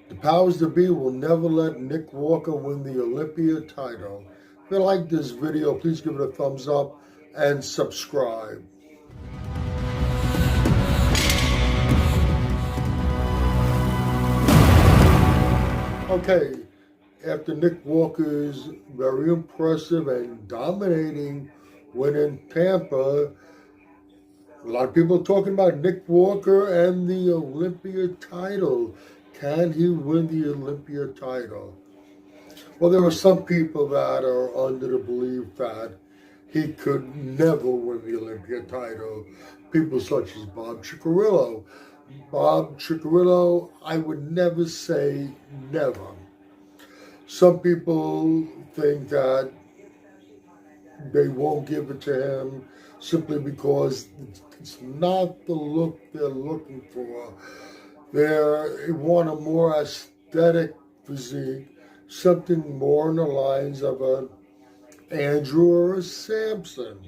The powers that be will never let Nick Walker win the Olympia title. If you like this video, please give it a thumbs up and subscribe. Okay, after Nick Walker's very impressive and dominating win in Tampa, a lot of people are talking about Nick Walker and the Olympia title. Can he win the Olympia title? Well, there are some people that are under the belief that he could never win the Olympia title. People such as Bob Cicherillo. Bob Cicherillo, I would never say never. Some people think that they won't give it to him simply because it's not the look they're looking for. They want a more aesthetic physique, something more in the lines of an Andrew or a Samson.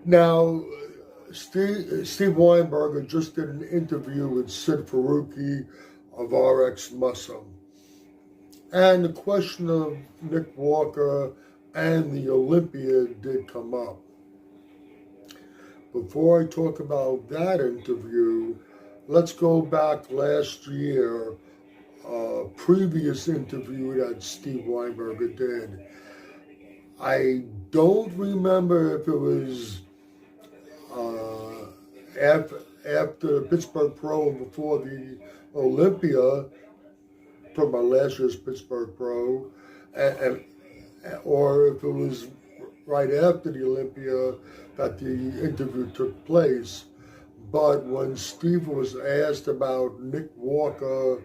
Now, Steve Weinberger just did an interview with Sid Faruqi of RX Muscle. And the question of Nick Walker and the Olympia did come up. Before I talk about that interview, let's go back last year, a previous interview that Steve Weinberger did. I don't remember if it was after the Pittsburgh Pro and before the Olympia, from my last year's Pittsburgh Pro, or if it was right after the Olympia that the interview took place. But when Steve was asked about Nick Walker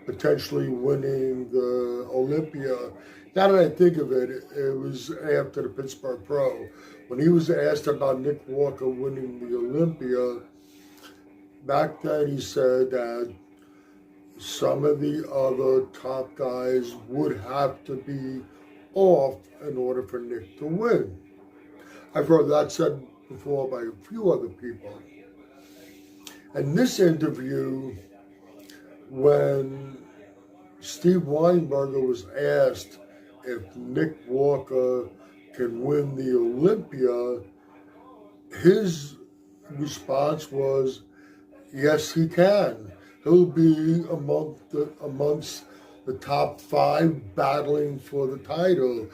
potentially winning the Olympia, now that I think of it, it was after the Pittsburgh Pro. When he was asked about Nick Walker winning the Olympia, back then he said that some of the other top guys would have to be off in order for Nick to win. I've heard that said before by a few other people. And this interview, when Steve Weinberger was asked if Nick Walker can win the Olympia, his response was, yes, he can. He'll be amongst the top 5 battling for the title.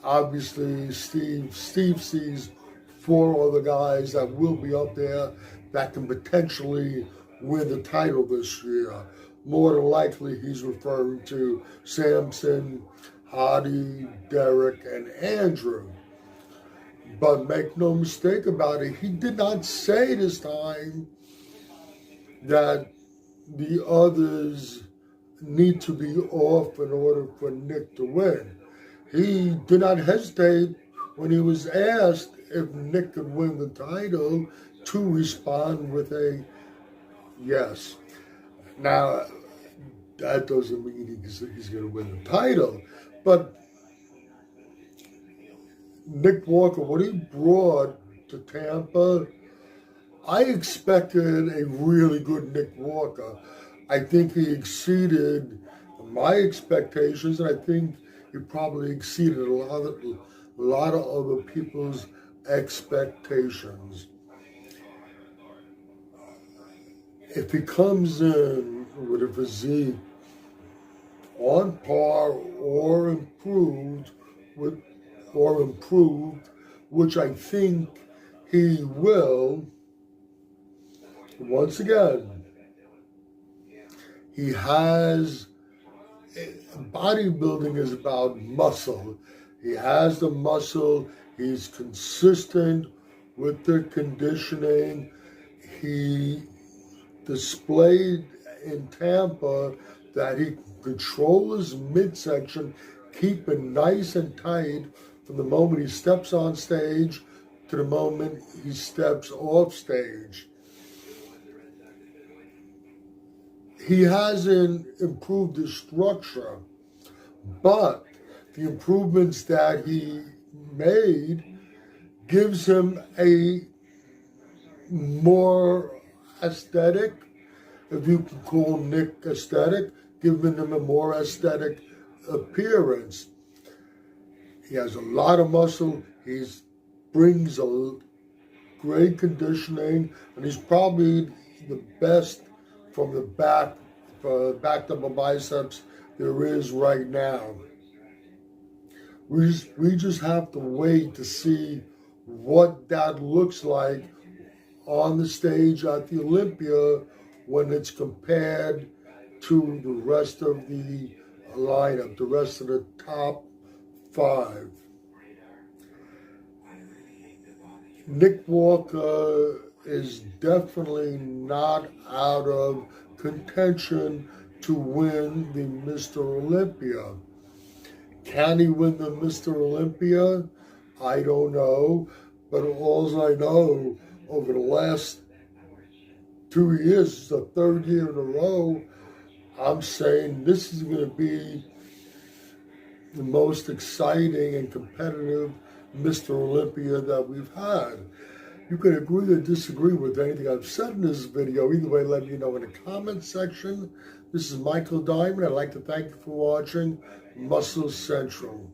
Obviously, Steve sees 4 other guys that will be up there that can potentially win the title this year. More than likely, he's referring to Samson, Hardy, Derek, and Andrew. But make no mistake about it, he did not say this time that the others need to be off in order for Nick to win. He did not hesitate when he was asked if Nick could win the title to respond with a yes. Now, that doesn't mean he's going to win the title, but Nick Walker, what he brought to Tampa, I expected a really good Nick Walker. I think he exceeded my expectations, and I think he probably exceeded a lot of other people's expectations. If he comes in with a physique on par or improved, which I think he will, once again, he has, bodybuilding is about muscle. He has the muscle, he's consistent with the conditioning. He displayed in Tampa that he can control his midsection, keep it nice and tight from the moment he steps on stage to the moment he steps off stage. He hasn't improved his structure, but the improvements that he made gives him a more aesthetic, if you can call Nick aesthetic, giving him a more aesthetic appearance. He has a lot of muscle. He brings a great conditioning, and he's probably the best from the back double biceps there is right now. We just have to wait to see what that looks like on the stage at the Olympia when it's compared to the rest of the lineup, the rest of the top 5. Nick Walker is definitely not out of contention to win the Mr. Olympia. Can he win the Mr. Olympia? I don't know, but all I know, over the last 2 years, the 3rd year in a row, I'm saying this is going to be the most exciting and competitive Mr. Olympia that we've had. You can agree or disagree with anything I've said in this video. Either way, let me know in the comment section. This is Michael Diamond. I'd like to thank you for watching Muscle Central.